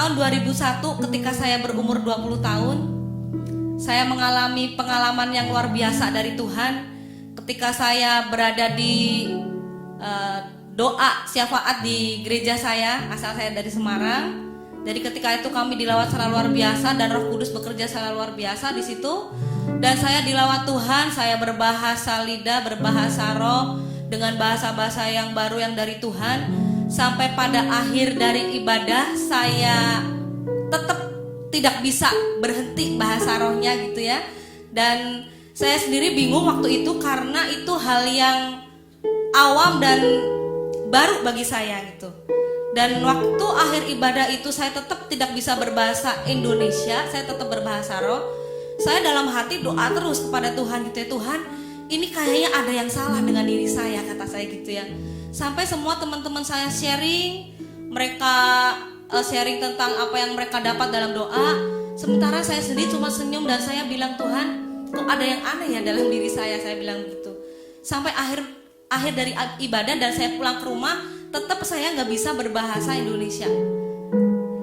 tahun 2001 ketika saya berumur 20 tahun, saya mengalami pengalaman yang luar biasa dari Tuhan. Ketika saya berada di doa syafaat di gereja saya, asal saya dari Semarang. Jadi ketika itu kami dilawat secara luar biasa dan Roh Kudus bekerja secara luar biasa di situ. Dan saya dilawat Tuhan, saya berbahasa lidah, berbahasa roh dengan bahasa-bahasa yang baru yang dari Tuhan. Sampai pada akhir dari ibadah saya tetap tidak bisa berhenti bahasa rohnya gitu ya. Dan saya sendiri bingung waktu itu karena itu hal yang awam dan baru bagi saya gitu. Dan waktu akhir ibadah itu saya tetap tidak bisa berbahasa Indonesia, saya tetap berbahasa roh. Saya dalam hati doa terus kepada Tuhan gitu ya, Tuhan ini kayaknya ada yang salah dengan diri saya, kata saya gitu ya. Sampai semua teman-teman saya sharing, mereka sharing tentang apa yang mereka dapat dalam doa. Sementara saya sendiri cuma senyum dan saya bilang, Tuhan kok ada yang aneh ya dalam diri saya bilang gitu. Sampai akhir dari ibadah dan saya pulang ke rumah, tetap saya nggak bisa berbahasa Indonesia.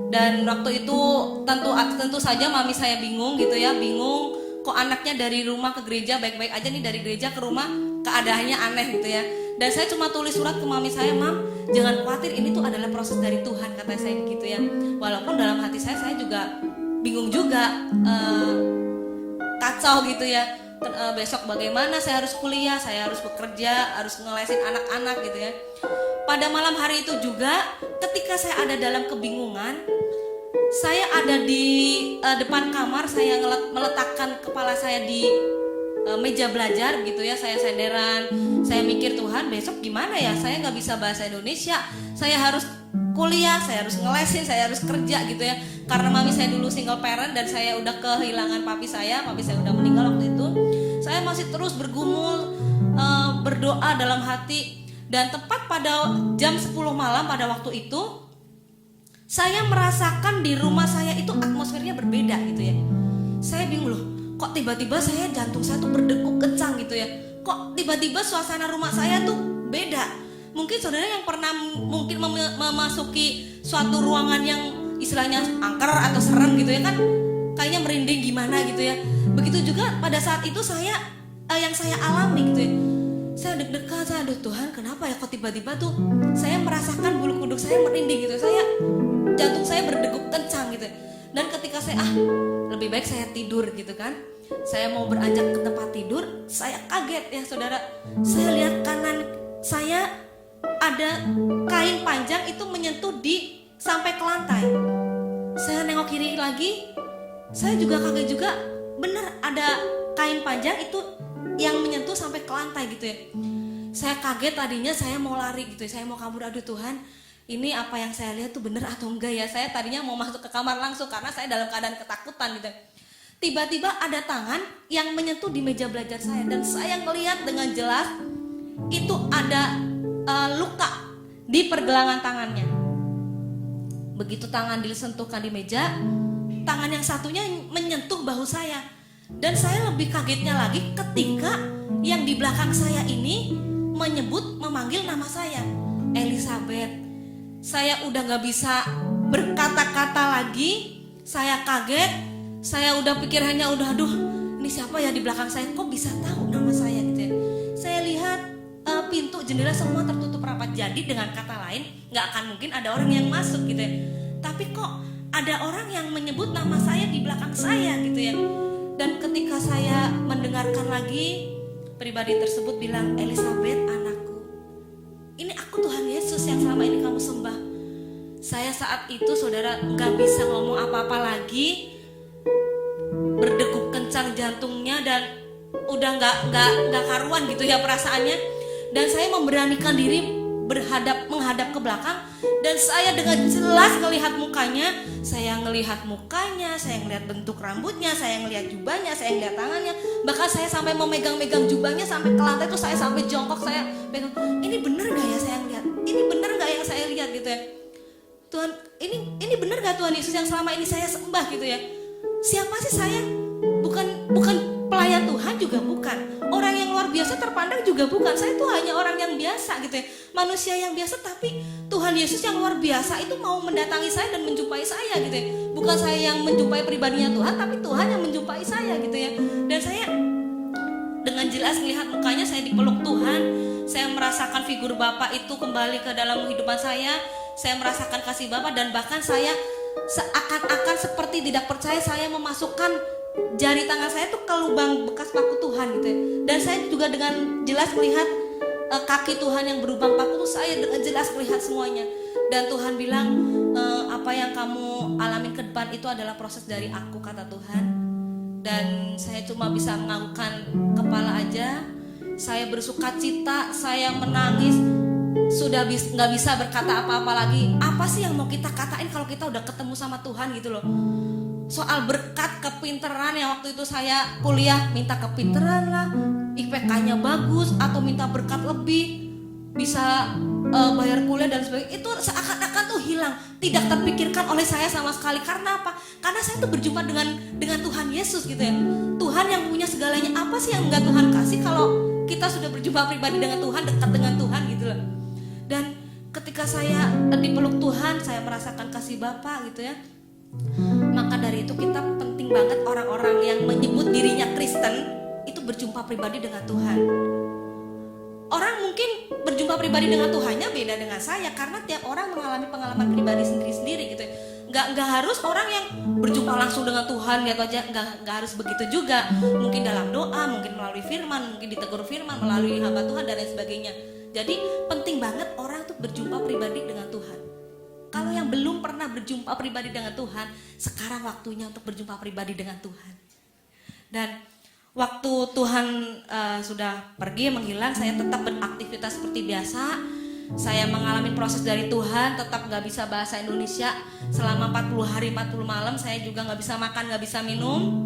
Dan waktu itu tentu saja mami saya bingung gitu ya, bingung kok anaknya dari rumah ke gereja baik-baik aja nih, dari gereja ke rumah keadaannya aneh gitu ya. Dan saya cuma tulis surat ke mami saya, Mam jangan khawatir, ini tuh adalah proses dari Tuhan, kata saya gitu ya. Walaupun dalam hati saya juga bingung juga, kacau gitu ya. Besok bagaimana, saya harus kuliah, saya harus bekerja, harus ngelesin anak-anak gitu ya. Pada malam hari itu juga ketika saya ada dalam kebingungan, saya ada di depan kamar, saya meletakkan kepala saya di meja belajar gitu ya. Saya senderan, saya mikir, Tuhan besok gimana ya, saya gak bisa bahasa Indonesia, saya harus kuliah, saya harus ngelesin, saya harus kerja gitu ya. Karena mami saya dulu single parent dan saya udah kehilangan papi saya udah meninggal waktu itu. Saya masih terus bergumul, berdoa dalam hati. Dan tepat pada jam 10 malam pada waktu itu, saya merasakan di rumah saya itu atmosfernya berbeda gitu ya. Saya bingung loh, kok tiba-tiba saya jantung saya tuh berdegup kencang gitu ya. Kok tiba-tiba suasana rumah saya tuh beda. Mungkin saudara yang pernah mungkin memasuki suatu ruangan yang istilahnya angker atau serem gitu ya kan, kayaknya merinding gimana gitu ya. Begitu juga pada saat itu yang saya alami gitu ya. Saya deg-degan, saya aduh Tuhan kenapa ya kok tiba-tiba tuh saya merasakan bulu kuduk saya merinding gitu, jantung saya berdegup kencang gitu. Dan ketika saya lebih baik saya tidur gitu kan, saya mau beranjak ke tempat tidur, saya kaget ya saudara. Saya lihat kanan saya ada kain panjang itu menyentuh sampai ke lantai. Saya nengok kiri lagi, saya juga kaget juga, bener ada kain panjang itu yang menyentuh sampai ke lantai gitu ya. Saya kaget, tadinya saya mau lari gitu ya, saya mau kabur, aduh Tuhan ini apa yang saya lihat tuh bener atau enggak ya. Saya tadinya mau masuk ke kamar langsung karena saya dalam keadaan ketakutan gitu. Tiba-tiba ada tangan yang menyentuh di meja belajar saya dan saya melihat dengan jelas itu ada luka di pergelangan tangannya. Begitu tangan disentuhkan di meja, tangan yang satunya menyentuh bahu saya. Dan saya lebih kagetnya lagi ketika yang di belakang saya ini memanggil nama saya, Elizabeth. Saya udah gak bisa berkata-kata lagi. Saya kaget, saya udah pikir hanya aduh ini siapa ya di belakang saya, kok bisa tahu nama saya gitu ya. Saya lihat pintu jendela semua tertutup rapat. Jadi dengan kata lain gak akan mungkin ada orang yang masuk gitu ya. Tapi kok ada orang yang menyebut nama saya di belakang saya gitu ya. Dan ketika saya mendengarkan lagi, pribadi tersebut bilang, Elizabeth anakku, ini aku Tuhan Yesus yang selama ini kamu sembah. Saya saat itu saudara gak bisa ngomong apa-apa lagi, berdegup kencang jantungnya dan udah gak karuan gitu ya perasaannya. Dan saya memberanikan diri menghadap ke belakang, dan saya dengan jelas ngelihat mukanya. Saya ngelihat mukanya, saya ngelihat bentuk rambutnya, saya ngelihat jubahnya, saya ngelihat tangannya. Bahkan saya sampai memegang-megang jubahnya sampai ke lantai itu, saya sampai jongkok, saya pegang. Ini bener gak ya saya ngelihat? Ini bener gak yang saya lihat gitu ya? Tuhan, ini bener gak Tuhan Yesus yang selama ini saya sembah gitu ya? Siapa sih saya? Bukan pelayan Tuhan juga bukan, orang yang luar biasa terpandang juga bukan. Saya tuh hanya orang yang biasa gitu ya, manusia yang biasa, tapi Tuhan Yesus yang luar biasa itu mau mendatangi saya dan menjumpai saya gitu ya. Bukan saya yang menjumpai pribadinya Tuhan, tapi Tuhan yang menjumpai saya gitu ya. Dan saya dengan jelas melihat mukanya, saya dipeluk Tuhan. Saya merasakan figur Bapa itu kembali ke dalam kehidupan saya. Saya merasakan kasih Bapa, dan bahkan saya seakan-akan seperti tidak percaya, saya memasukkan jari tangan saya tuh ke lubang bekas paku Tuhan gitu ya. Dan saya juga dengan jelas melihat kaki Tuhan yang berlubang paku tuh, saya dengan jelas melihat semuanya. Dan Tuhan bilang, apa yang kamu alami ke depan itu adalah proses dari aku, kata Tuhan. Dan saya cuma bisa menganggukkan kepala aja. Saya bersuka cita, saya menangis. Sudah nggak bisa berkata apa-apa lagi. Apa sih yang mau kita katain kalau kita udah ketemu sama Tuhan gitu loh. Soal berkat, kepinteran, yang waktu itu saya kuliah minta kepinteran lah, IPK-nya bagus, atau minta berkat lebih, bisa bayar kuliah dan sebagainya. Itu seakan-akan tuh hilang, tidak terpikirkan oleh saya sama sekali. Karena apa? Karena saya tuh berjumpa dengan Tuhan Yesus gitu ya. Tuhan yang punya segalanya. Apa sih yang enggak Tuhan kasih kalau kita sudah berjumpa pribadi dengan Tuhan, dekat dengan Tuhan gitu loh. Dan ketika saya dipeluk Tuhan, saya merasakan kasih Bapa gitu ya. Maka dari itu kita penting banget orang-orang yang menyebut dirinya Kristen itu berjumpa pribadi dengan Tuhan. Orang mungkin berjumpa pribadi dengan Tuhannya beda dengan saya, karena tiap orang mengalami pengalaman pribadi sendiri-sendiri gitu ya. Nggak harus orang yang berjumpa langsung dengan Tuhan gitu aja, nggak harus begitu juga. Mungkin dalam doa, mungkin melalui firman, mungkin ditegur firman, melalui hamba Tuhan dan lain sebagainya. Jadi penting banget orang tuh berjumpa pribadi dengan Tuhan. Kalau yang belum pernah berjumpa pribadi dengan Tuhan, sekarang waktunya untuk berjumpa pribadi dengan Tuhan. Dan waktu Tuhan sudah pergi menghilang, saya tetap beraktivitas seperti biasa. Saya mengalami proses dari Tuhan, tetap gak bisa bahasa Indonesia. Selama 40 hari 40 malam saya juga gak bisa makan, gak bisa minum.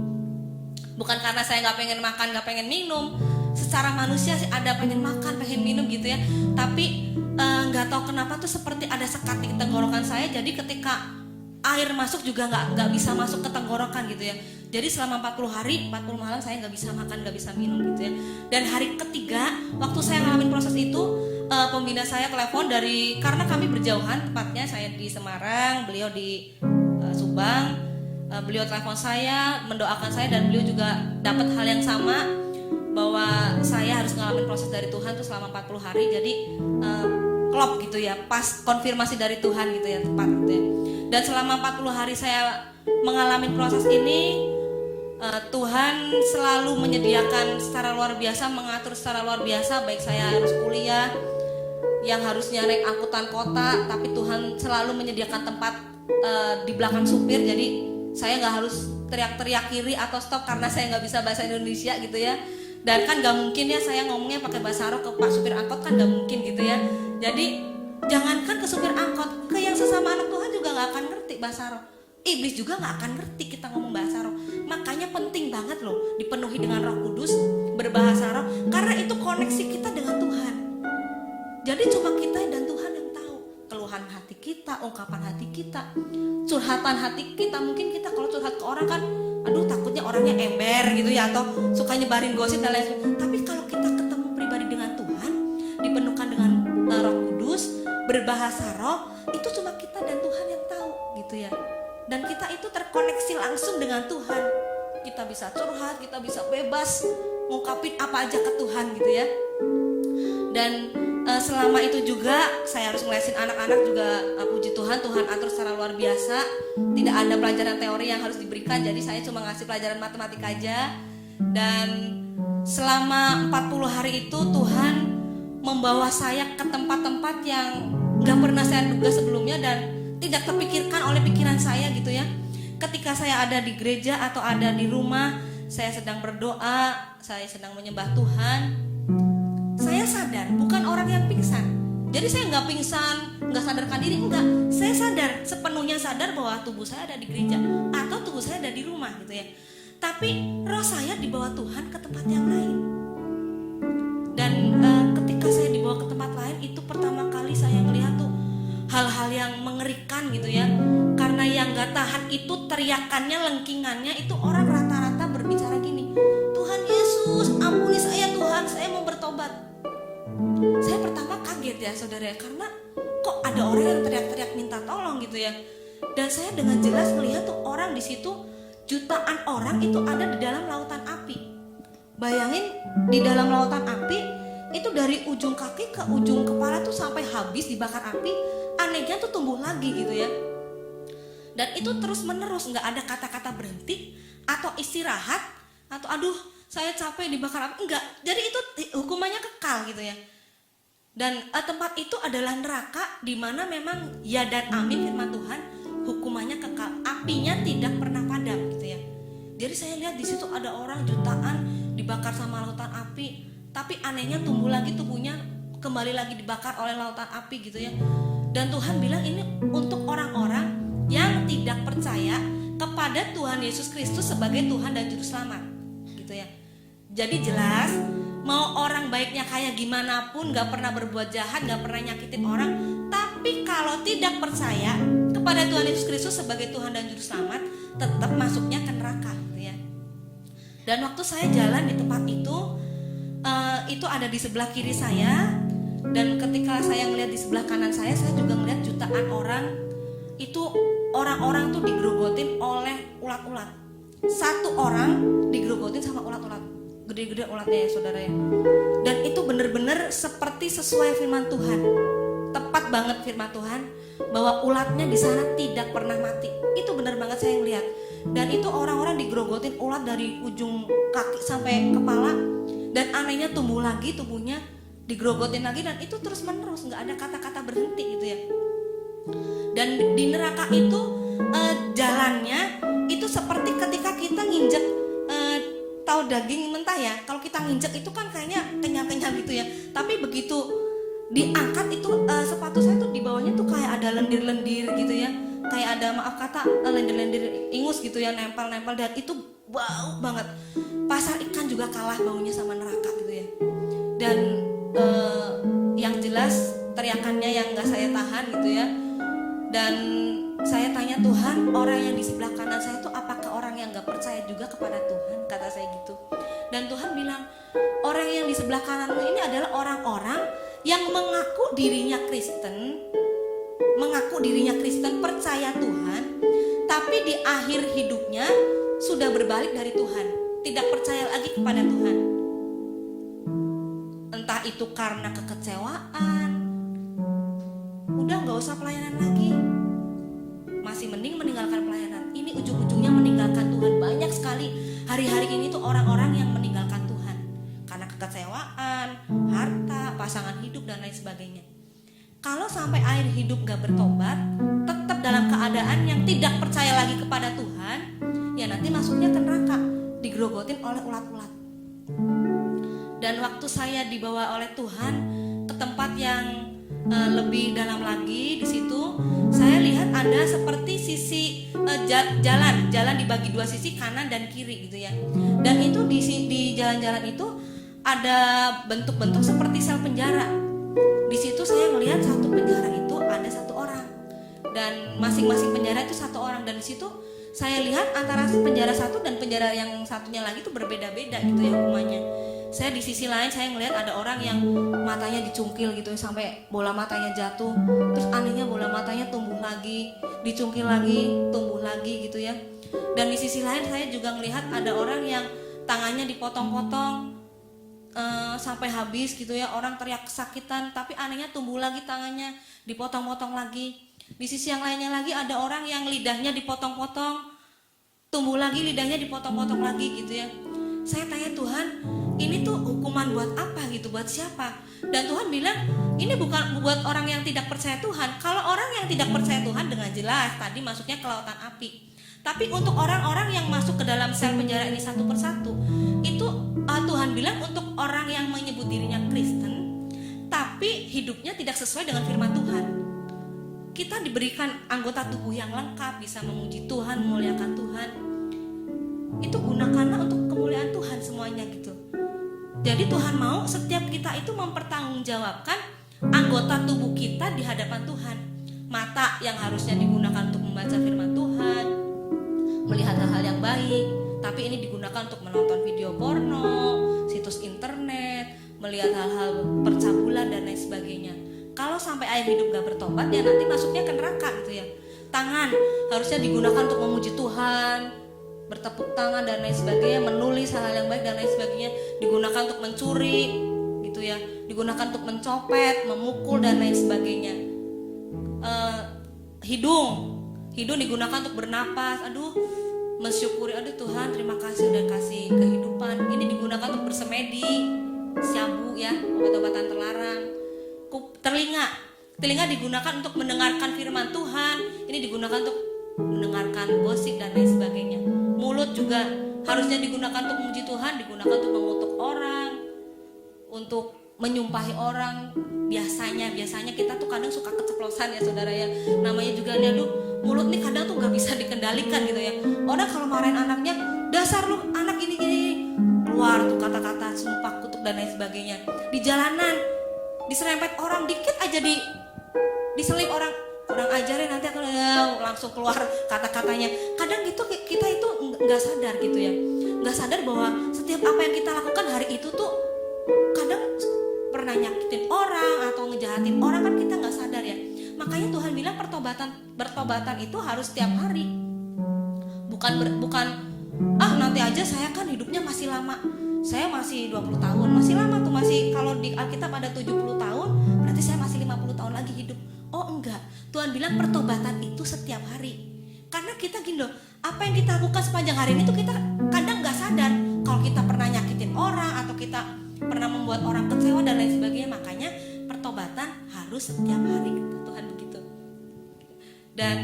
Bukan karena saya gak pengen makan, gak pengen minum. Secara manusia sih ada pengen makan, pengen minum gitu ya. Tapi gak tahu kenapa tuh seperti ada sekat di tenggorokan saya. Jadi ketika air masuk juga gak bisa masuk ke tenggorokan gitu ya. Jadi selama 40 hari 40 malam saya gak bisa makan, gak bisa minum gitu ya. Dan hari ketiga waktu saya ngalamin proses itu, pembina saya telepon dari, karena kami berjauhan, tepatnya saya di Semarang, beliau di Subang. Beliau telepon saya, mendoakan saya, dan beliau juga dapat hal yang sama, bahwa saya harus ngalamin proses dari Tuhan tuh selama 40 hari. Jadi klop gitu ya, pas konfirmasi dari Tuhan gitu ya, tepat gitu ya. Dan selama 40 hari saya mengalami proses ini, Tuhan selalu menyediakan secara luar biasa, mengatur secara luar biasa. Baik saya harus kuliah yang harusnya naik angkutan kota, tapi Tuhan selalu menyediakan tempat di belakang supir. Jadi saya gak harus teriak-teriak kiri atau stop karena saya gak bisa bahasa Indonesia gitu ya. Dan kan gak mungkin ya saya ngomongnya pakai bahasa Arab ke Pak supir angkot, kan gak mungkin gitu ya. Jadi jangankan ke supir angkot, ke yang sesama anak Tuhan juga gak akan ngerti bahasa Arab. Iblis juga gak akan ngerti kita ngomong bahasa Arab. Makanya penting banget loh dipenuhi dengan Roh Kudus, berbahasa Arab, karena itu koneksi kita dengan Tuhan. Jadi cuma kita dan Tuhan yang tahu keluhan hati kita, ungkapan hati kita, curhatan hati kita. Mungkin kita kalau curhat ke orang kan, aduh takutnya orangnya ember gitu ya, atau suka nyebarin gosip dan lain sebagainya. Tapi kalau kita ketemu pribadi dengan Tuhan, dipenuhkan dengan Roh Kudus, berbahasa roh, itu cuma kita dan Tuhan yang tahu gitu ya. Dan kita itu terkoneksi langsung dengan Tuhan. Kita bisa curhat, kita bisa bebas ngungkapin apa aja ke Tuhan gitu ya. Dan selama itu juga saya harus ngelesin anak-anak juga, puji Tuhan, Tuhan atur secara luar biasa. Tidak ada pelajaran teori yang harus diberikan, jadi saya cuma ngasih pelajaran matematika aja. Dan selama 40 hari itu Tuhan membawa saya ke tempat-tempat yang gak pernah saya duga sebelumnya dan tidak terpikirkan oleh pikiran saya gitu ya. Ketika saya ada di gereja atau ada di rumah, saya sedang berdoa, saya sedang menyembah Tuhan, saya sadar bukan orang yang pingsan. Jadi saya nggak pingsan, nggak sadarkan diri, enggak. Saya sadar, sepenuhnya sadar bahwa tubuh saya ada di gereja atau tubuh saya ada di rumah gitu ya. Tapi roh saya dibawa Tuhan ke tempat yang lain. Dan ketika saya dibawa ke tempat lain, itu pertama kali saya melihat tuh hal-hal yang mengerikan gitu ya. Karena yang gak tahan itu teriakannya, lengkingannya, itu orang rata-rata berbicara gini, Tuhan Saya pertama kaget ya saudara, karena kok ada orang yang teriak-teriak minta tolong gitu ya. Dan saya dengan jelas melihat tuh orang di situ, jutaan orang itu ada di dalam lautan api. Bayangin, di dalam lautan api itu dari ujung kaki ke ujung kepala tuh sampai habis dibakar api, anehnya tuh tumbuh lagi gitu ya. Dan itu terus menerus, nggak ada kata-kata berhenti atau istirahat atau aduh saya capek dibakar api, enggak. Jadi itu hukumannya kekal gitu ya. Dan tempat itu adalah neraka, di mana memang ya dan amin firman Tuhan, hukumannya kekal, apinya tidak pernah padam gitu ya. Jadi saya lihat di situ ada orang jutaan dibakar sama lautan api, tapi anehnya tumbuh lagi tubuhnya, kembali lagi dibakar oleh lautan api gitu ya. Dan Tuhan bilang ini untuk orang-orang yang tidak percaya kepada Tuhan Yesus Kristus sebagai Tuhan dan Juru Selamat gitu ya. Jadi jelas, mau orang baiknya kayak gimana pun, gak pernah berbuat jahat, gak pernah nyakitin orang, tapi kalau tidak percaya kepada Tuhan Yesus Kristus sebagai Tuhan dan Juru Selamat, tetap masuknya ke neraka gitu ya. Dan waktu saya jalan di tempat itu ada di sebelah kiri saya, dan ketika saya ngelihat di sebelah kanan saya juga ngelihat jutaan orang. Itu orang-orang tuh digerogotin oleh ulat-ulat. Satu orang digerogotin sama ulat-ulat, gede-gede ulatnya ya saudara ya. Dan itu benar-benar seperti sesuai firman Tuhan. Tepat banget firman Tuhan bahwa ulatnya di sana tidak pernah mati. Itu benar banget saya ngelihat. Dan itu orang-orang digerogotin ulat dari ujung kaki sampai kepala. Dan anehnya tumbuh lagi tubuhnya, digerogotin lagi, dan itu terus menerus, nggak ada kata-kata berhenti gitu ya. Dan di neraka itu jalannya itu seperti ketika kita nginjek tahu daging mentah ya. Kalau kita nginjek itu kan kayaknya kenyal-kenyal gitu ya. Tapi begitu diangkat itu sepatu saya tuh di bawahnya tuh kayak ada lendir-lendir gitu ya. Kayak ada maaf kata lendir-lendir ingus gitu ya, nempel-nempel, dan itu bau banget. Pasar ikan juga kalah baunya sama neraka gitu ya. Dan yang jelas teriakannya yang gak saya tahan gitu ya. Dan saya tanya Tuhan, orang yang di sebelah kanan saya itu apakah orang yang gak percaya juga kepada Tuhan, kata saya gitu. Dan Tuhan bilang, orang yang di sebelah kananmu ini adalah orang-orang yang mengaku dirinya Kristen, percaya Tuhan, tapi di akhir hidupnya sudah berbalik dari Tuhan, tidak percaya lagi kepada Tuhan. Entah itu karena kekecewaan, udah gak usah pelayanan lagi, masih mending meninggalkan pelayanan. Ini ujung-ujungnya meninggalkan Tuhan. Banyak sekali hari-hari ini tuh orang-orang yang meninggalkan Tuhan karena kekecewaan, harta, pasangan hidup, dan lain sebagainya. Kalau sampai akhir hidup gak bertobat, tetap dalam keadaan yang tidak percaya lagi kepada Tuhan, ya nanti masuknya ke neraka, digerogotin oleh ulat-ulat. Dan waktu saya dibawa oleh Tuhan ke tempat yang lebih dalam lagi, di situ saya lihat ada seperti sisi jalan dibagi dua sisi, kanan dan kiri gitu ya. Dan itu di jalan-jalan itu ada bentuk-bentuk seperti sel penjara. Di situ saya melihat satu penjara itu ada satu orang, dan masing-masing penjara itu satu orang. Dan di situ saya lihat antara penjara satu dan penjara yang satunya lagi itu berbeda-beda gitu ya hukumannya. Saya di sisi lain saya ngelihat ada orang yang matanya dicungkil gitu sampai bola matanya jatuh. Terus anehnya bola matanya tumbuh lagi, dicungkil lagi, tumbuh lagi gitu ya. Dan di sisi lain saya juga ngelihat ada orang yang tangannya dipotong-potong sampai habis gitu ya. Orang teriak kesakitan, tapi anehnya tumbuh lagi tangannya, dipotong-potong lagi. Di sisi yang lainnya lagi ada orang yang lidahnya dipotong-potong, tumbuh lagi lidahnya dipotong-potong lagi gitu ya. Saya tanya Tuhan, ini tuh hukuman buat apa gitu, buat siapa? Dan Tuhan bilang, ini bukan buat orang yang tidak percaya Tuhan. Kalau orang yang tidak percaya Tuhan dengan jelas tadi masuknya ke lautan api. Tapi untuk orang-orang yang masuk ke dalam sel penjara ini satu persatu, itu Tuhan bilang untuk orang yang menyebut dirinya Kristen, tapi hidupnya tidak sesuai dengan firman Tuhan. Kita diberikan anggota tubuh yang lengkap, bisa memuji Tuhan, memuliakan Tuhan. Itu gunakanlah untuk kemuliaan Tuhan semuanya gitu. Jadi Tuhan mau setiap kita itu mempertanggungjawabkan anggota tubuh kita di hadapan Tuhan. Mata yang harusnya digunakan untuk membaca firman Tuhan, melihat hal-hal yang baik, tapi ini digunakan untuk menonton video porno, situs internet, melihat hal-hal percabulan dan lain sebagainya. Kalau sampai air hidup gak bertobat, ya nanti masuknya ke neraka gitu ya. Tangan harusnya digunakan untuk memuji Tuhan, bertepuk tangan dan lain sebagainya, menulis hal-hal yang baik dan lain sebagainya. Digunakan untuk mencuri gitu ya, digunakan untuk mencopet, memukul dan lain sebagainya. Hidung digunakan untuk bernapas, mensyukuri, Tuhan terima kasih udah kasih kehidupan. Ini digunakan untuk bersemedi, syabu ya, obat-obatan terlarang. Telinga digunakan untuk mendengarkan firman Tuhan. Ini digunakan untuk mendengarkan gosip dan lain sebagainya. Mulut juga harusnya digunakan untuk memuji Tuhan, digunakan untuk mengutuk orang, untuk menyumpahi orang. Biasanya kita tuh kadang suka keceplosan ya saudara ya. Namanya juga nih, mulut nih kadang tuh gak bisa dikendalikan gitu ya. Orang kalau marahin anaknya, dasar lu anak ini, keluar tuh kata-kata sumpah, kutuk dan lain sebagainya. Di jalanan diserempet orang dikit aja, diselip orang, kurang ajarin, nanti aku langsung keluar kata-katanya. Kadang gitu kita itu nggak sadar gitu ya, nggak sadar bahwa setiap apa yang kita lakukan hari itu tuh kadang pernah nyakitin orang atau ngejahatin orang, kan kita nggak sadar ya. Makanya Tuhan bilang bertobatan itu harus setiap hari. Bukan nanti aja, saya kan hidupnya masih lama, saya masih 20 tahun, masih lama tuh, masih kalau di Alkitab ada 70 tahun, berarti saya masih 50 tahun lagi hidup. Oh enggak, Tuhan bilang pertobatan itu setiap hari. Karena kita gini loh, apa yang kita lakukan sepanjang hari ini tuh kita kadang gak sadar kalau kita pernah nyakitin orang atau kita pernah membuat orang kecewa dan lain sebagainya. Makanya pertobatan harus setiap hari, Tuhan begitu. Dan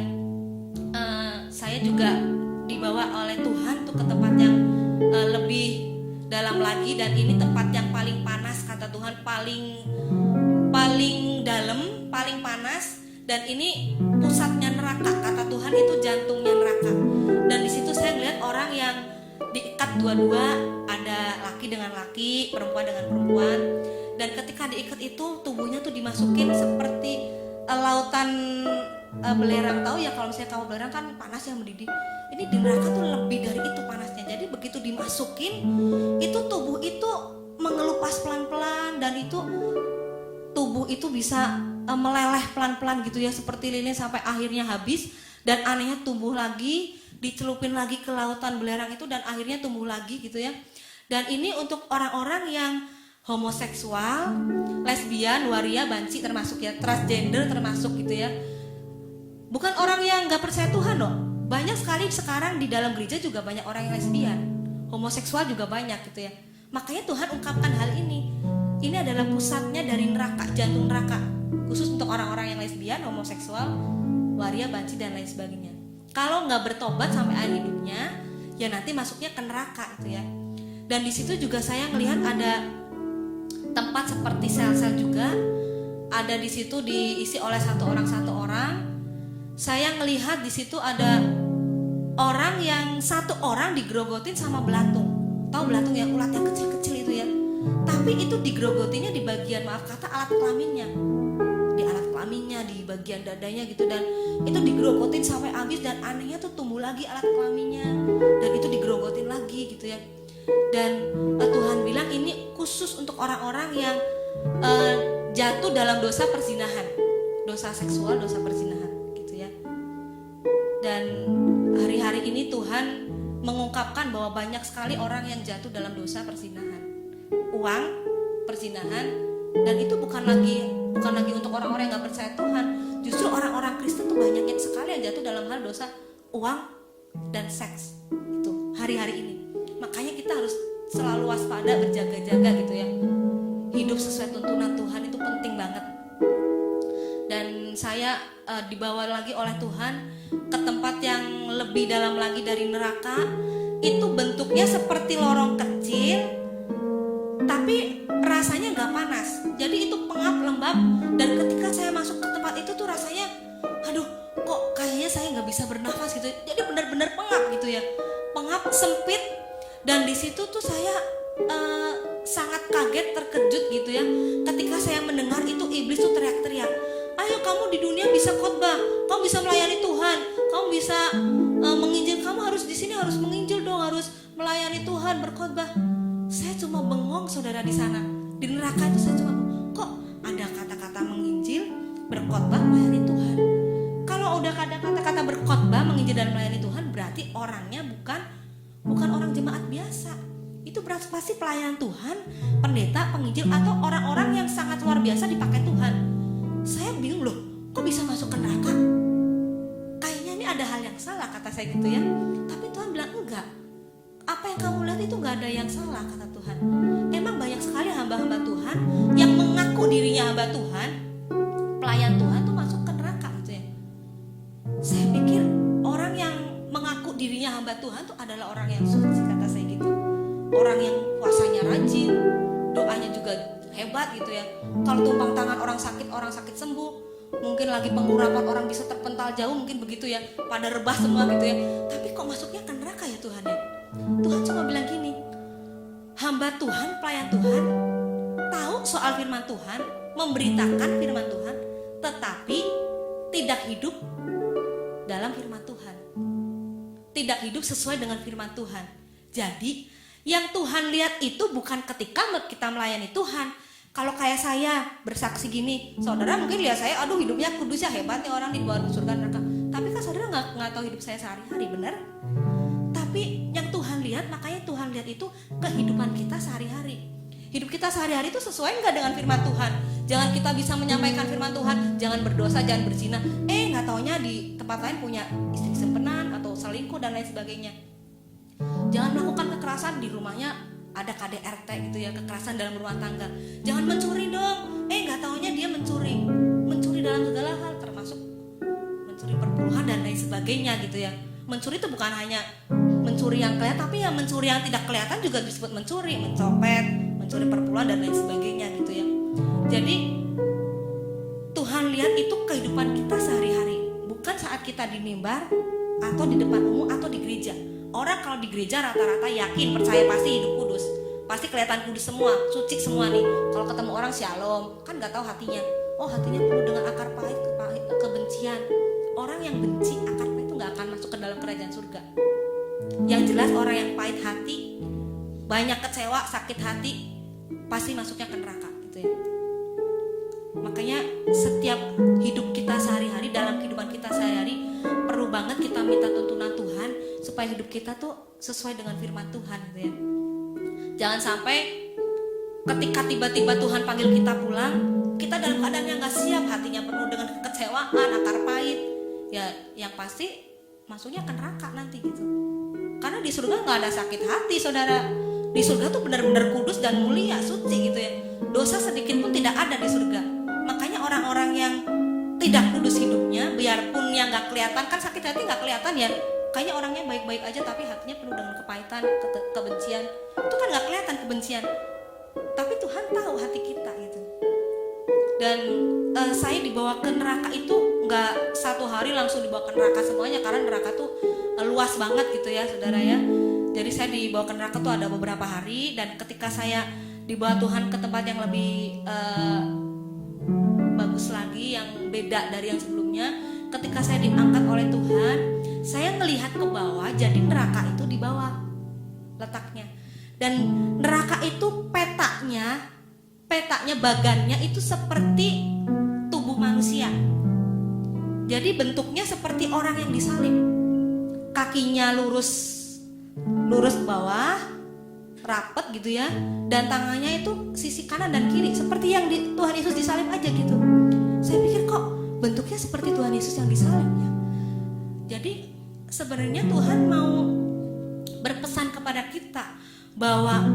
saya juga dibawa oleh Tuhan tuh ke tempat yang lebih dalam lagi, dan ini tempat yang paling panas kata Tuhan, paling dalam, paling panas, dan ini pusatnya neraka kata Tuhan, itu jantungnya neraka. Dan di situ saya melihat orang yang diikat dua-dua, ada laki dengan laki, perempuan dengan perempuan, dan ketika diikat itu tubuhnya tuh dimasukin seperti lautan belerang. Tahu ya kalau misalnya kamu belerang kan panas yang mendidih. Ini di neraka tuh lebih dari itu panasnya. Jadi begitu dimasukin, itu tubuh itu mengelupas pelan-pelan, dan itu tubuh itu bisa meleleh pelan-pelan gitu ya, seperti lilin sampai akhirnya habis. Dan anehnya tumbuh lagi, dicelupin lagi ke lautan belerang itu, dan akhirnya tumbuh lagi gitu ya. Dan ini untuk orang-orang yang homoseksual, lesbian, waria, banci termasuk ya, transgender termasuk gitu ya. Bukan orang yang gak percaya Tuhan loh. Banyak sekali sekarang di dalam gereja juga banyak orang yang lesbian, homoseksual juga banyak gitu ya. Makanya Tuhan ungkapkan hal ini. Ini adalah pusatnya dari neraka, jantung neraka, khusus untuk orang-orang yang lesbian, homoseksual, waria, banci dan lain sebagainya. Kalau nggak bertobat sampai akhir hidupnya, ya nanti masuknya ke neraka itu ya. Dan di situ juga saya melihat ada tempat seperti sel-sel juga, ada di situ diisi oleh satu orang. Saya melihat di situ ada orang yang satu orang digerogotin sama belatung. Tahu belatung ya, ulat yang kecil-kecil itu ya. Tapi itu digerogotinnya di bagian, maaf kata, alat kelaminnya. Di alat kelaminnya, di bagian dadanya gitu, dan itu digerogotin sampai habis, dan anehnya tuh tumbuh lagi alat kelaminnya, dan itu digerogotin lagi gitu ya. Dan Tuhan bilang ini khusus untuk orang-orang yang jatuh dalam dosa perzinahan, dosa seksual, dosa perzinahan gitu ya. Dan hari-hari ini Tuhan mengungkapkan bahwa banyak sekali orang yang jatuh dalam dosa perzinahan, uang, perzinahan, dan itu bukan lagi untuk orang-orang yang gak percaya Tuhan. Justru orang-orang Kristen tuh banyak yang sekali yang jatuh dalam hal dosa uang dan seks itu hari-hari ini. Makanya kita harus selalu waspada, berjaga-jaga gitu ya. Hidup sesuai tuntunan Tuhan itu penting banget. Dan saya dibawa lagi oleh Tuhan ke tempat yang lebih dalam lagi dari neraka. Itu bentuknya seperti lorong kecil, tapi rasanya gak panas. Jadi itu pengap, lembab. Dan ketika saya masuk ke tempat itu tuh rasanya, aduh kok kayaknya saya gak bisa bernafas gitu. Jadi benar-benar pengap gitu ya. Pengap, sempit. Dan di situ tuh saya sangat kaget, terkejut gitu ya. Ketika saya mendengar itu iblis tuh teriak-teriak, ayo kamu di dunia bisa khotbah, kamu bisa melayani Tuhan, kamu bisa menginjil, kamu harus di sini harus menginjil dong, harus melayani Tuhan, berkhotbah. Saya cuma bengong saudara di sana. Di neraka itu saya cuma kok ada kata-kata menginjil, berkhotbah, melayani Tuhan. Kalau udah ada kata-kata berkhotbah, menginjil dan melayani Tuhan, berarti orangnya bukan orang jemaat biasa. Itu berarti pasti pelayan Tuhan, pendeta, penginjil, atau orang-orang yang sangat luar biasa dipakai Tuhan. Saya bingung loh, kok bisa masuk ke neraka? Kayaknya ini ada hal yang salah, kata saya gitu ya. Tapi Tuhan bilang enggak. Apa yang kamu lihat itu enggak ada yang salah, kata Tuhan. Emang banyak sekali hamba-hamba Tuhan yang mengaku dirinya hamba Tuhan, pelayan Tuhan tuh masuk ke neraka gitu ya. Saya pikir orang yang mengaku dirinya hamba Tuhan tuh adalah orang yang suci, kata saya gitu. Orang yang puasanya rajin, doanya juga hebat gitu ya. Kalau tumpang tangan orang sakit sembuh. Mungkin lagi pengurapan orang bisa terpental jauh, mungkin begitu ya. Pada rebah semua gitu ya. Tapi kok masuknya ke neraka ya Tuhan ya? Tuhan cuma bilang gini, hamba Tuhan, pelayan Tuhan, tahu soal firman Tuhan, memberitakan firman Tuhan, tetapi tidak hidup dalam firman Tuhan, tidak hidup sesuai dengan firman Tuhan. Jadi yang Tuhan lihat itu bukan ketika kita melayani Tuhan. Kalau kayak saya bersaksi gini, saudara mungkin lihat saya, aduh hidupnya kudus ya, hebat nih orang dibawa ke surga neraka. Tapi kan saudara nggak tahu hidup saya sehari-hari, benar? Tapi yang Tuhan lihat, makanya Tuhan lihat itu kehidupan kita sehari-hari. Hidup kita sehari-hari itu sesuai nggak dengan firman Tuhan? Jangan kita bisa menyampaikan firman Tuhan, jangan berdosa, jangan berzina. Nggak taunya di tempat lain punya istri simpenan atau selingkuh dan lain sebagainya. Jangan melakukan kekerasan, di rumahnya ada KDRT gitu ya, kekerasan dalam rumah tangga. Jangan mencuri dong. Nggak taunya dia mencuri dalam segala hal, termasuk mencuri perpuluhan dan lain sebagainya gitu ya. Mencuri itu bukan hanya mencuri yang kelihatan, tapi ya mencuri yang tidak kelihatan juga disebut mencuri, mencopet, mencuri perpuluhan dan lain sebagainya gitu ya. Jadi Tuhan lihat itu kehidupan kita sehari-hari, bukan saat kita di mimbar atau di depan umum atau di gereja. Orang kalau di gereja rata-rata yakin, percaya pasti hidup kudus, pasti kelihatan kudus semua, suci semua nih. Kalau ketemu orang shalom, kan nggak tahu hatinya. Oh hatinya penuh dengan akar pahit, kebencian. Orang yang benci, akar pahit itu nggak akan masuk ke dalam kerajaan surga. Yang jelas orang yang pahit hati, banyak kecewa, sakit hati, pasti masuknya ke neraka gitu ya. Makanya setiap hidup kita sehari-hari, dalam kehidupan kita sehari-hari, perlu banget kita minta tuntunan Tuhan supaya hidup kita tuh sesuai dengan firman Tuhan gitu ya. Jangan sampai ketika tiba-tiba Tuhan panggil kita pulang, kita dalam keadaan yang gak siap, hatinya penuh dengan kekecewaan, akar pahit. Ya yang pasti masuknya ke neraka nanti gitu. Karena di surga gak ada sakit hati saudara. Di surga tuh benar-benar kudus dan mulia, suci gitu ya. Dosa sedikit pun tidak ada di surga. Makanya orang-orang yang tidak kudus hidupnya, biarpun yang gak kelihatan, kan sakit hati gak kelihatan ya. Kayaknya orangnya baik-baik aja tapi hatinya penuh dengan kepahitan, kebencian. Itu kan gak kelihatan kebencian. Tapi Tuhan tahu hati kita gitu. Dan saya dibawa ke neraka itu gak satu hari langsung dibawa ke neraka semuanya, karena neraka tuh luas banget gitu ya saudara ya. Jadi saya dibawa ke neraka tuh ada beberapa hari, dan ketika saya dibawa Tuhan ke tempat yang lebih bagus lagi, yang beda dari yang sebelumnya, ketika saya diangkat oleh Tuhan, saya melihat ke bawah, jadi neraka itu di bawah letaknya. Dan neraka itu petanya bagannya itu seperti tubuh manusia. Jadi bentuknya seperti orang yang disalib. Kakinya lurus bawah, rapet gitu ya, dan tangannya itu sisi kanan dan kiri seperti yang Tuhan Yesus disalib aja gitu. Saya pikir kok bentuknya seperti Tuhan Yesus yang disalib ya. Jadi sebenarnya Tuhan mau berpesan kepada kita bahwa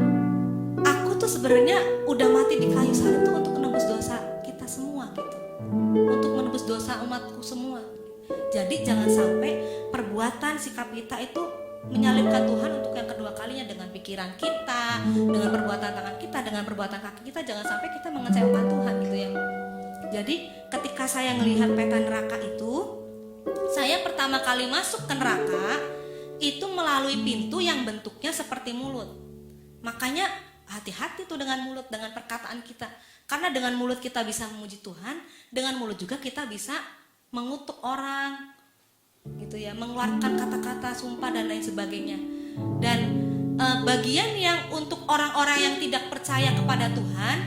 aku tuh sebenarnya udah mati di kayu salib tuh untuk menebus dosa kita semua gitu, untuk menebus dosa umatku semua. Jadi jangan sampai perbuatan sikap kita itu menyalibkan Tuhan untuk yang kedua kalinya, dengan pikiran kita, dengan perbuatan tangan kita, dengan perbuatan kaki kita. Jangan sampai kita mengecewakan Tuhan gitu ya. Jadi ketika saya melihat peta neraka itu, saya pertama kali masuk ke neraka itu melalui pintu yang bentuknya seperti mulut. Makanya hati-hati tuh dengan mulut, dengan perkataan kita. Karena dengan mulut kita bisa memuji Tuhan, dengan mulut juga kita bisa mengutuk orang gitu ya, mengeluarkan kata-kata sumpah dan lain sebagainya. Dan bagian yang untuk orang-orang yang tidak percaya kepada Tuhan,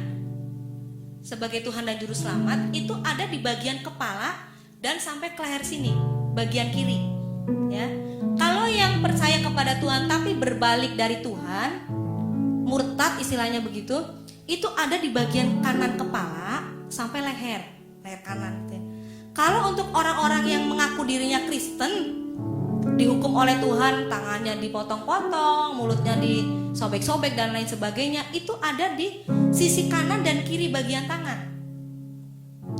sebagai Tuhan dan Juru Selamat itu ada di bagian kepala dan sampai ke leher sini, bagian kiri. Ya, kalau yang percaya kepada Tuhan tapi berbalik dari Tuhan, murtad istilahnya begitu, itu ada di bagian kanan kepala sampai leher kanan. Gitu ya. Kalau untuk orang-orang yang mengaku dirinya Kristen, dihukum oleh Tuhan, tangannya dipotong-potong, mulutnya disobek-sobek dan lain sebagainya, itu ada di sisi kanan dan kiri bagian tangan,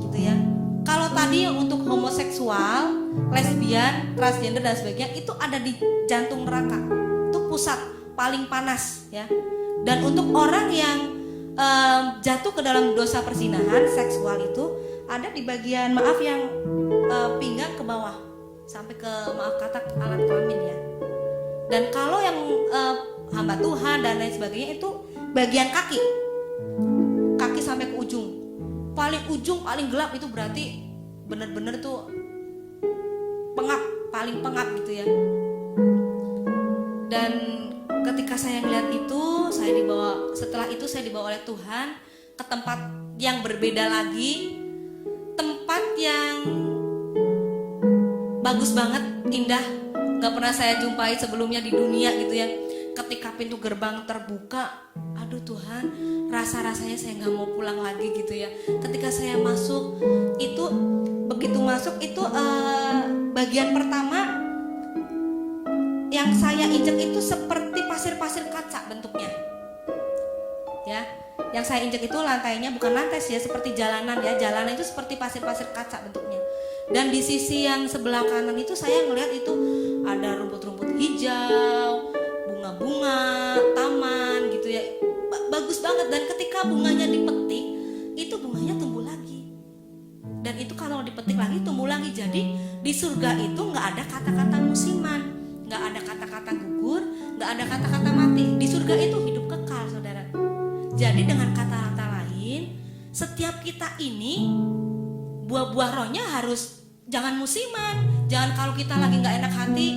gitu ya. Kalau tadi yang untuk homoseksual, lesbian, transgender dan sebagainya, itu ada di jantung neraka, itu pusat paling panas ya. Dan untuk orang yang jatuh ke dalam dosa perzinahan seksual itu ada di bagian yang pinggang ke bawah sampai ke alat kelamin ya. Dan kalau yang hamba Tuhan dan lain sebagainya itu bagian kaki sampai ke ujung, paling gelap itu berarti benar-benar tuh paling pengap gitu ya. Dan ketika saya melihat itu, setelah itu saya dibawa oleh Tuhan ke tempat yang berbeda lagi, tempat yang bagus banget, indah, gak pernah saya jumpai sebelumnya di dunia gitu ya. Ketika pintu gerbang terbuka, aduh Tuhan, rasanya saya gak mau pulang lagi gitu ya. Ketika saya masuk, itu begitu masuk itu bagian pertama yang saya injek itu seperti pasir-pasir kaca bentuknya. Ya, yang saya injek itu lantainya bukan lantai sih ya, seperti jalanan ya. Jalanan itu seperti pasir-pasir kaca bentuknya. Dan di sisi yang sebelah kanan itu saya ngelihat itu ada rumput-rumput hijau, bunga-bunga, taman gitu ya. Bagus banget. Dan ketika bunganya dipetik, itu bunganya tumbuh lagi. Dan itu kalau dipetik lagi tumbuh lagi. Jadi di surga itu nggak ada kata-kata musiman, nggak ada kata-kata gugur, nggak ada kata-kata mati. Di surga itu hidup kekal, saudara. Jadi dengan kata-kata lain, setiap kita ini buah-buah rohnya harus jangan musiman. Jangan kalau kita lagi nggak enak hati,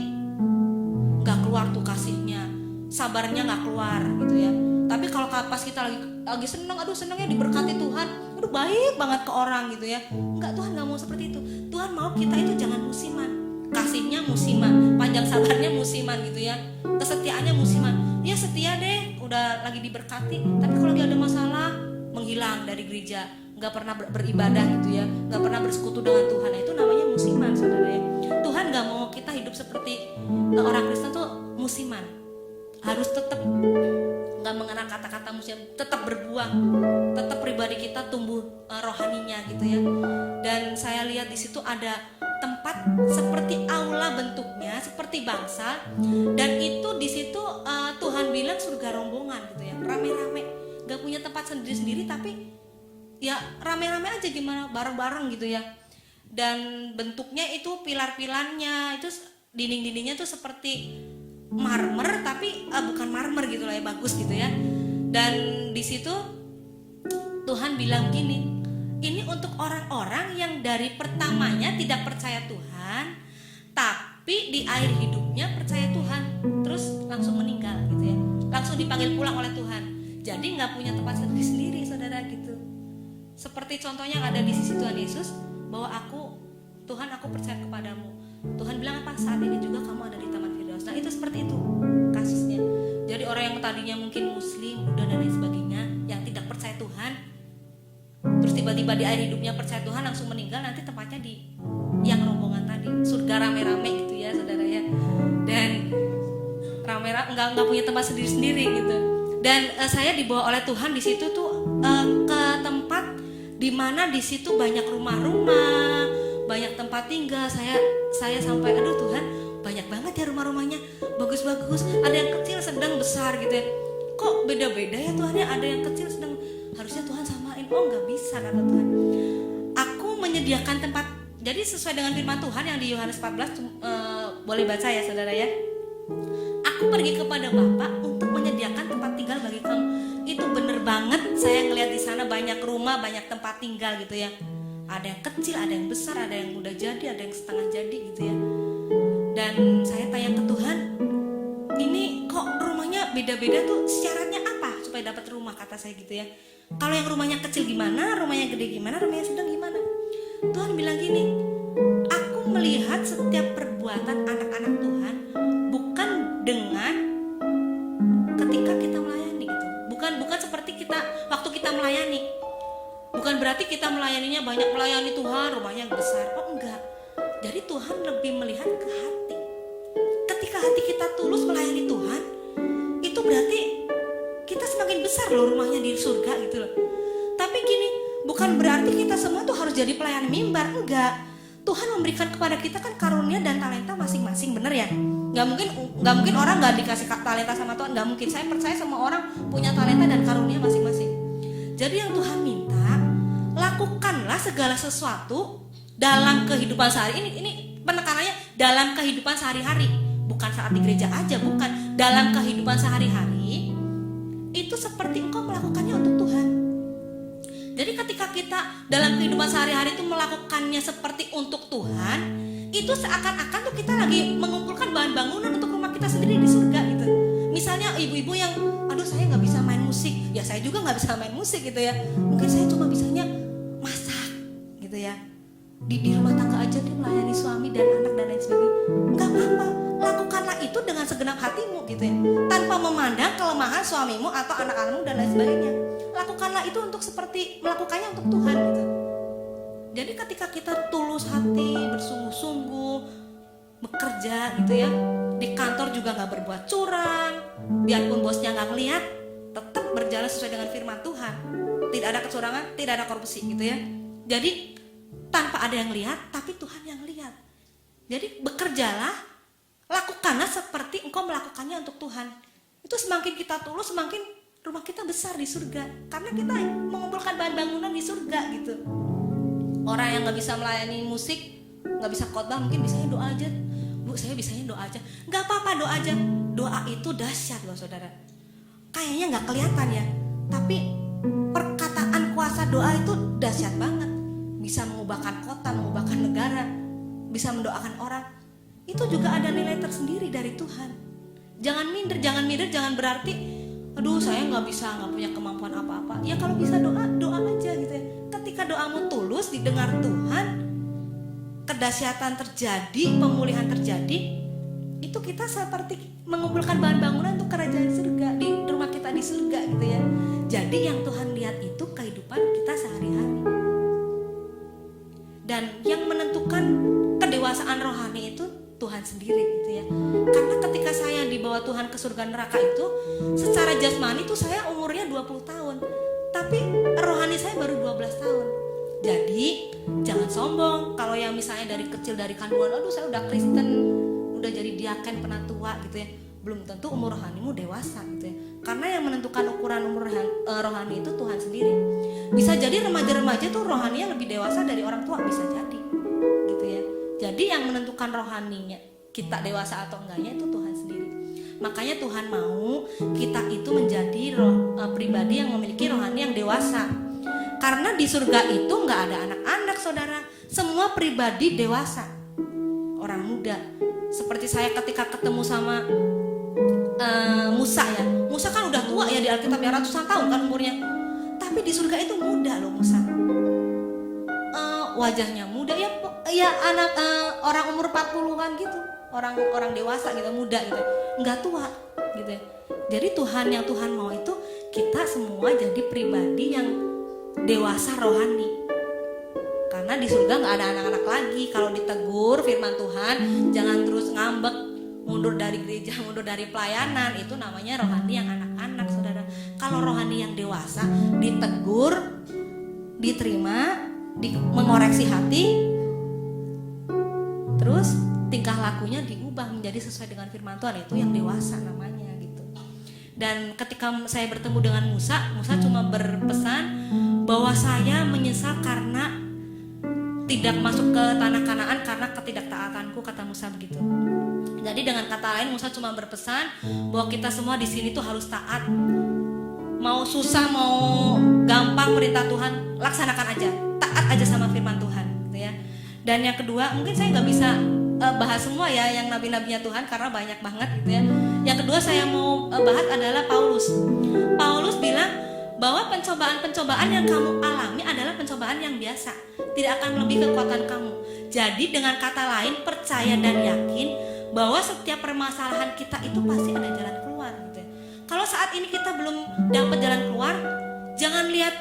nggak keluar tuh kasihnya, sabarnya nggak keluar gitu ya. Tapi kalau pas kita lagi seneng, aduh senengnya diberkati Tuhan, aduh baik banget ke orang gitu ya. Enggak, Tuhan nggak mau seperti itu. Tuhan mau kita itu jangan musiman, kasihnya musiman, panjang sabarnya musiman gitu ya, kesetiaannya musiman. Ya setia deh, udah lagi diberkati, tapi kalau lagi ada masalah menghilang dari gereja, nggak pernah beribadah gitu ya, nggak pernah bersekutu dengan Tuhan, itu namanya musiman, saudara ya. Tuhan nggak mau kita hidup seperti orang Kristen tuh musiman, harus tetap nggak mengenal kata-kata musiman, tetap berbuah, tetap pribadi kita tumbuh rohaninya gitu ya. Dan saya lihat di situ ada tempat seperti aula bentuknya, seperti bangsal, dan itu di situ Tuhan bilang surga rombongan gitu ya, rame-rame, nggak punya tempat sendiri-sendiri tapi ya rame-rame aja gimana bareng-bareng gitu ya. Dan bentuknya itu pilar-pilarnya itu dinding-dindingnya tuh seperti marmer tapi bukan marmer gitu lah ya, bagus gitu ya. Dan di situ Tuhan bilang gini, ini untuk orang-orang yang dari pertamanya tidak percaya Tuhan, tapi di akhir hidupnya percaya Tuhan, terus langsung meninggal gitu ya, langsung dipanggil pulang oleh Tuhan. Jadi nggak punya tempat sendiri, saudara gitu. Seperti contohnya yang ada di sisi Tuhan Yesus, bahwa Tuhan aku percaya kepadamu. Tuhan bilang apa? Saat ini juga kamu ada di Taman Firdaus. Nah itu seperti itu kasusnya. Jadi orang yang tadinya mungkin Muslim, Buddha dan lain sebagainya, yang tidak percaya Tuhan, terus tiba-tiba di akhir hidupnya percaya Tuhan langsung meninggal, nanti tempatnya di yang rombongan tadi, surga rame-rame gitu ya, saudara ya. Dan rame-rame nggak punya tempat sendiri-sendiri gitu. Dan saya dibawa oleh Tuhan di situ tuh ke tempat di mana di situ banyak rumah-rumah, banyak tempat tinggal. Saya sampai aduh Tuhan, banyak banget ya rumah-rumahnya, bagus-bagus. Ada yang kecil, sedang, besar gitu ya. Kok beda-beda ya Tuhan ya? Ada yang kecil, sedang. Harusnya Tuhan samain. Oh nggak bisa kata Tuhan. Aku menyediakan tempat. Jadi sesuai dengan firman Tuhan yang di Yohanes 14 boleh baca ya saudara ya. Aku pergi kepada Bapa untuk menyediakan tempat tinggal bagi kamu. Itu bener banget. Saya ngelihat di sana banyak rumah, banyak tempat tinggal gitu ya. Ada yang kecil, ada yang besar, ada yang udah jadi, ada yang setengah jadi gitu ya. Dan saya tanya ke Tuhan, ini kok rumahnya beda-beda tuh, syaratnya apa supaya dapat rumah, kata saya gitu ya. Kalau yang rumahnya kecil gimana, rumahnya gede gimana, rumahnya sedang gimana. Tuhan bilang gini, aku melihat setiap perbuatan anak-anak Tuhan bukan dengan ketika kita melayani gitu. Bukan seperti kita waktu kita melayani. Bukan berarti kita melayaninya banyak, melayani Tuhan rumahnya besar. Oh enggak. Jadi Tuhan lebih melihat ke hati. Ketika hati kita tulus melayani Tuhan, itu berarti kita semakin besar loh rumahnya di surga gitu loh. Tapi gini, bukan berarti kita semua tuh harus jadi pelayan mimbar, enggak. Tuhan memberikan kepada kita kan karunia dan talenta masing-masing, bener ya? Nggak mungkin orang nggak dikasih talenta sama Tuhan, nggak mungkin. Saya percaya semua orang punya talenta dan karunia masing-masing. Jadi yang Tuhan minta, lakukanlah segala sesuatu dalam kehidupan sehari ini penekanannya dalam kehidupan sehari-hari, bukan saat di gereja aja, bukan. Dalam kehidupan sehari-hari itu seperti engkau melakukannya untuk Tuhan. Jadi ketika kita dalam kehidupan sehari-hari itu melakukannya seperti untuk Tuhan, itu seakan-akan tuh kita lagi mengumpulkan bahan bangunan untuk rumah kita sendiri di surga gitu. Misalnya ibu-ibu yang, aduh saya nggak bisa main musik, ya saya juga nggak bisa main musik gitu ya. Mungkin saya cuma bisanya masak gitu ya. Di rumah tangga aja dia melayani suami dan anak dan lain sebagainya. Nggak apa-apa, lakukanlah itu dengan segenap hatimu gitu ya, tanpa memandang kelemahan suamimu atau anak-anakmu dan lain sebagainya. Lakukanlah itu untuk seperti melakukannya untuk Tuhan gitu. Jadi ketika kita tulus hati, bersungguh-sungguh bekerja gitu ya, di kantor juga nggak berbuat curang, biarpun bosnya nggak ngelihat, tetap berjalan sesuai dengan firman Tuhan. Tidak ada kecurangan, tidak ada korupsi gitu ya. Jadi tanpa ada yang lihat, tapi Tuhan yang lihat. Jadi bekerjalah, lakukanlah seperti engkau melakukannya untuk Tuhan. Itu semakin kita tulus, semakin rumah kita besar di surga, karena kita mengumpulkan bahan bangunan di surga gitu. Orang yang nggak bisa melayani musik, nggak bisa khotbah, mungkin bisanya doa aja. Bu, saya bisanya doa aja. Nggak apa-apa, doa aja. Doa itu dahsyat loh saudara. Kayaknya nggak kelihatan ya, tapi perkataan kuasa doa itu dahsyat banget. Bisa mengubahkan kota, mengubahkan negara, bisa mendoakan orang. Itu juga ada nilai tersendiri dari Tuhan. Jangan minder, jangan berarti, aduh saya nggak bisa, nggak punya kemampuan apa-apa. Ya kalau bisa doa aja gitu ya. Ketika doamu tulus didengar Tuhan, kedahsyatan terjadi, pemulihan terjadi. Itu kita seperti mengumpulkan bahan bangunan untuk kerajaan surga di rumah kita di surga gitu ya. Jadi yang Tuhan lihat itu kehidupan kita sehari-hari. Dan yang menentukan kedewasaan rohani itu Tuhan sendiri gitu ya. Karena ketika saya dibawa Tuhan ke surga neraka itu, secara jasmani itu saya umurnya 20 tahun, tapi rohani saya baru 12 tahun. Jadi jangan sombong kalau yang misalnya dari kecil, dari kandungan, aduh saya udah Kristen, udah jadi diaken penatua gitu ya. Belum tentu umur rohanimu dewasa gitu ya. Karena yang menentukan ukuran umur rohani itu Tuhan sendiri. Bisa jadi remaja-remaja tuh rohaninya lebih dewasa dari orang tua, bisa jadi gitu ya. Jadi yang menentukan rohaninya kita dewasa atau enggaknya itu Tuhan sendiri. Makanya Tuhan mau kita itu menjadi pribadi yang memiliki rohani yang dewasa. Karena di surga itu nggak ada anak-anak saudara, semua pribadi dewasa, orang muda. Seperti saya ketika ketemu sama Musa ya, Musa kan udah tua ya di Alkitab ya, ratusan tahun kan umurnya. Tapi di surga itu muda loh Musa. Wajahnya muda ya anak orang umur 40-an gitu, orang dewasa gitu, muda gitu, nggak tua gitu ya. Jadi yang Tuhan mau itu kita semua jadi pribadi yang dewasa rohani. Karena di surga nggak ada anak-anak lagi. Kalau ditegur firman Tuhan, jangan terus ngambek, mundur dari gereja, mundur dari pelayanan, itu namanya rohani yang anak-anak saudara. Kalau rohani yang dewasa, ditegur, diterima, mengoreksi hati, terus tingkah lakunya diubah menjadi sesuai dengan firman Tuhan, itu yang dewasa namanya gitu. Dan ketika saya bertemu dengan Musa cuma berpesan bahwa saya menyesal karena tidak masuk ke tanah Kanaan karena ketidaktaatanku, kata Musa begitu. Jadi dengan kata lain Musa cuma berpesan bahwa kita semua di sini tuh harus taat. Mau susah mau gampang perintah Tuhan, laksanakan aja, taat aja sama firman Tuhan gitu ya. Dan yang kedua, mungkin saya nggak bisa bahas semua ya yang nabi-nabinya Tuhan karena banyak banget gitu ya. Yang kedua saya mau bahas adalah Paulus. Paulus bilang bahwa pencobaan-pencobaan yang kamu alami adalah pencobaan yang biasa, tidak akan melebihi kekuatan kamu. Jadi dengan kata lain, percaya dan yakin bahwa setiap permasalahan kita itu pasti ada jalan keluar gitu ya. Kalau saat ini kita belum dapat jalan keluar, jangan lihat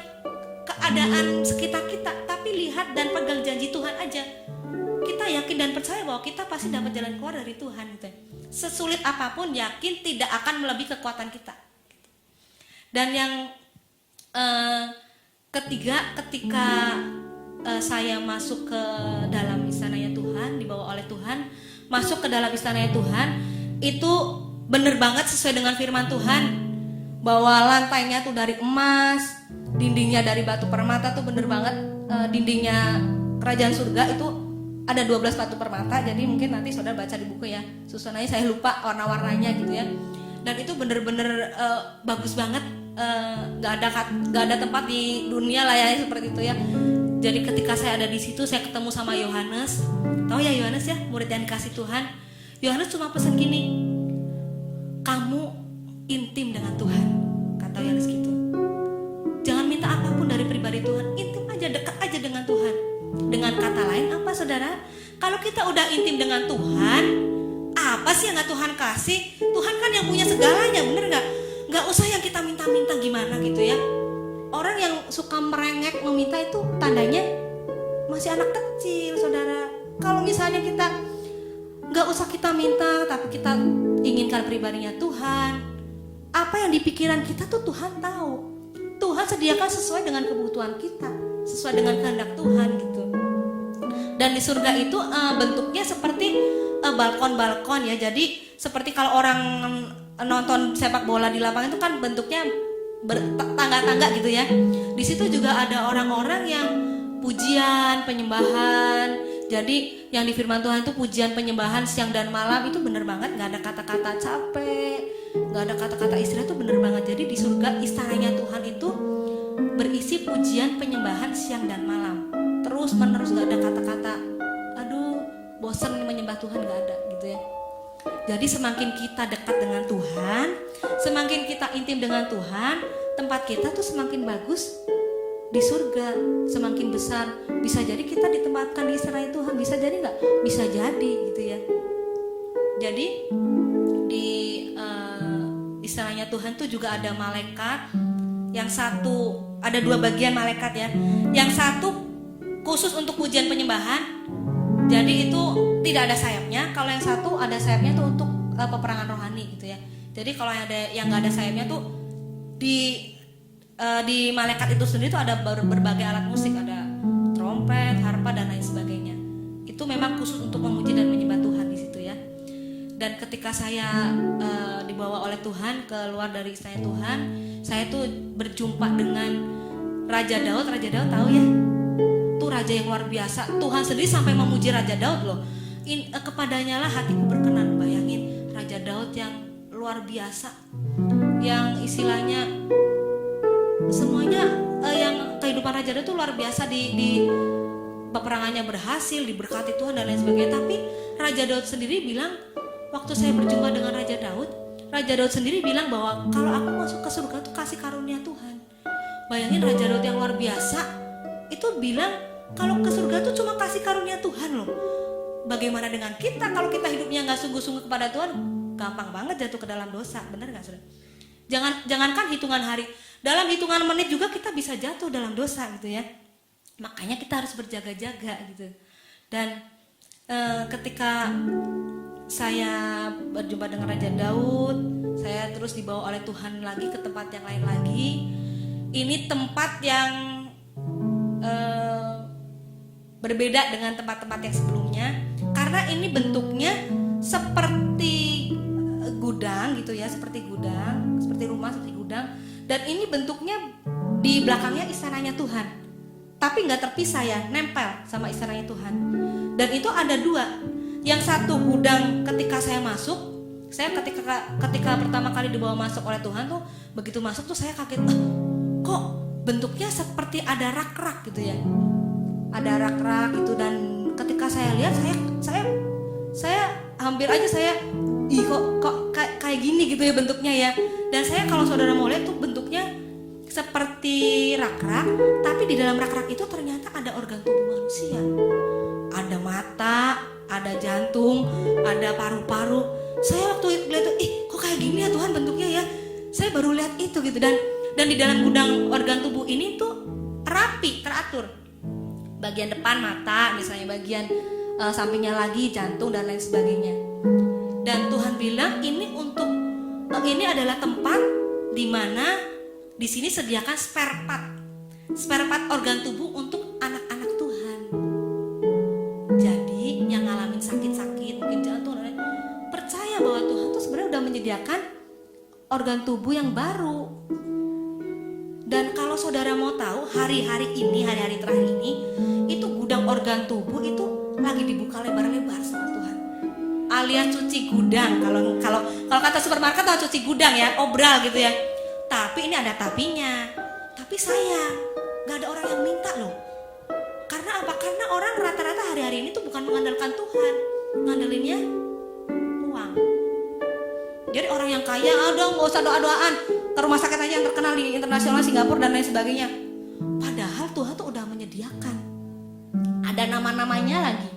keadaan sekitar kita, tapi lihat dan pegang janji Tuhan aja. Kita yakin dan percaya bahwa kita pasti dapat jalan keluar dari Tuhan gitu ya. Sesulit apapun, yakin tidak akan melebihi kekuatan kita. Dan yang ketiga, ketika saya masuk ke dalam istananya Tuhan, dibawa oleh Tuhan, masuk ke dalam istananya Tuhan, itu bener banget sesuai dengan firman Tuhan, bahwa lantainya tuh dari emas, dindingnya dari batu permata, tuh bener banget. Dindingnya kerajaan surga itu ada 12 batu permata. Jadi mungkin nanti saudara baca di buku ya, susunannya saya lupa warna-warnanya gitu ya. Dan itu bener-bener bagus banget. Gak ada tempat di dunia layaknya seperti itu ya. Jadi ketika saya ada di situ, saya ketemu sama Yohanes. Tahu ya Yohanes ya, murid yang dikasih Tuhan. Yohanes cuma pesan gini, kamu intim dengan Tuhan, kata Yohanes gitu. Jangan minta apapun dari pribadi Tuhan, intim aja, dekat aja dengan Tuhan. Dengan kata lain apa saudara? Kalau kita udah intim dengan Tuhan, apa sih yang gak Tuhan kasih? Tuhan kan yang punya segalanya, bener gak? Gak usah yang kita minta-minta gimana gitu ya. Orang yang suka merengek meminta itu tandanya masih anak kecil saudara. Kalau misalnya kita gak usah kita minta, tapi kita inginkan pribadinya Tuhan, apa yang di pikiran kita tuh Tuhan tahu. Tuhan sediakan sesuai dengan kebutuhan kita, sesuai dengan kehendak Tuhan gitu. Dan di surga itu bentuknya seperti balkon-balkon ya. Jadi seperti kalau orang nonton sepak bola di lapangan itu kan bentuknya tangga-tangga gitu ya. Di situ juga ada orang-orang yang pujian, penyembahan. Jadi yang di firman Tuhan itu pujian, penyembahan siang dan malam, itu bener banget, nggak ada kata-kata capek, nggak ada kata-kata istirahat, itu bener banget. Jadi di surga istananya Tuhan itu berisi pujian, penyembahan siang dan malam, terus menerus, nggak ada kata-kata aduh bosan menyembah Tuhan, nggak ada gitu ya. Jadi semakin kita dekat dengan Tuhan, semakin kita intim dengan Tuhan, tempat kita tuh semakin bagus di surga, semakin besar. Bisa jadi kita ditempatkan di istana Tuhan, bisa jadi nggak? Bisa jadi gitu ya. Jadi di istananya Tuhan tuh juga ada malaikat. Yang satu, ada 2 bagian malaikat ya. Yang satu khusus untuk pujian penyembahan, jadi itu tidak ada sayapnya. Kalau yang satu ada sayapnya tuh untuk peperangan rohani gitu ya. Jadi kalau yang nggak ada sayapnya tuh di malaikat itu sendiri tuh ada berbagai alat musik, ada trompet, harpa dan lain sebagainya. Itu memang khusus untuk memuji dan menyembah Tuhan di situ ya. Dan ketika saya dibawa oleh Tuhan keluar dari istana Tuhan, saya tuh berjumpa dengan Raja Daud. Raja Daud tahu ya? Itu raja yang luar biasa. Tuhan sendiri sampai memuji Raja Daud loh. Kepadanya lah hatiku berkenan. Bayangin Raja Daud yang luar biasa, yang istilahnya semuanya yang kehidupan Raja Daud itu luar biasa, di peperangannya berhasil, diberkati Tuhan dan lain sebagainya. Tapi Raja Daud sendiri bilang, waktu saya berjumpa dengan Raja Daud sendiri bilang bahwa kalau aku masuk ke surga itu kasih karunia Tuhan. Bayangin Raja Daud yang luar biasa itu bilang kalau ke surga itu cuma kasih karunia Tuhan loh. Bagaimana dengan kita kalau kita hidupnya nggak sungguh-sungguh kepada Tuhan? Gampang banget jatuh ke dalam dosa, benar nggak saudara? Jangankan hitungan hari, dalam hitungan menit juga kita bisa jatuh dalam dosa gitu ya. Makanya kita harus berjaga-jaga gitu. Dan ketika saya berjumpa dengan Raja Daud, saya terus dibawa oleh Tuhan lagi ke tempat yang lain lagi. Ini tempat yang berbeda dengan tempat-tempat yang sebelumnya, karena ini bentuknya seperti gudang gitu ya, seperti gudang, seperti rumah, seperti gudang. Dan ini bentuknya di belakangnya istananya Tuhan, tapi nggak terpisah ya, nempel sama istananya Tuhan. Dan itu ada 2. Yang satu gudang, ketika saya masuk, saya ketika pertama kali dibawa masuk oleh Tuhan tuh, begitu masuk tuh saya kaget, kok bentuknya seperti ada rak-rak gitu ya, ada rak-rak gitu. Dan ketika saya lihat, Saya hampir aja kok kayak gini gitu ya bentuknya ya. Dan saya kalau saudara mau lihat tuh bentuknya seperti rak-rak, tapi di dalam rak-rak itu ternyata ada organ tubuh manusia. Ada mata, ada jantung, ada paru-paru. Saya waktu lihat tuh, kok kayak gini ya Tuhan bentuknya ya. Saya baru lihat itu gitu, dan di dalam gudang organ tubuh ini tuh rapi, teratur. Bagian depan mata, misalnya bagian sampingnya lagi jantung dan lain sebagainya. Dan Tuhan bilang ini adalah tempat di mana di sini sediakan spare part organ tubuh untuk anak-anak Tuhan. Jadi yang ngalamin sakit-sakit, mungkin jantung, percaya bahwa Tuhan tuh sebenarnya udah menyediakan organ tubuh yang baru. Dan kalau saudara mau tahu, hari-hari terakhir ini, itu gudang organ tubuh itu lagi dibuka lebar-lebar sama Tuhan. Alias cuci gudang. Kalau kata supermarket atau cuci gudang ya, obral gitu ya. Tapi ini ada tapinya. Tapi sayang, gak ada orang yang minta loh. Karena apa? Karena orang rata-rata hari-hari ini tuh bukan mengandalkan Tuhan, ngandelinnya uang. Jadi orang yang kaya, gak usah doa-doaan, ke rumah sakit aja yang terkenal di internasional Singapura dan lain sebagainya. Padahal Tuhan tuh udah menyediakan. Ada nama-namanya lagi.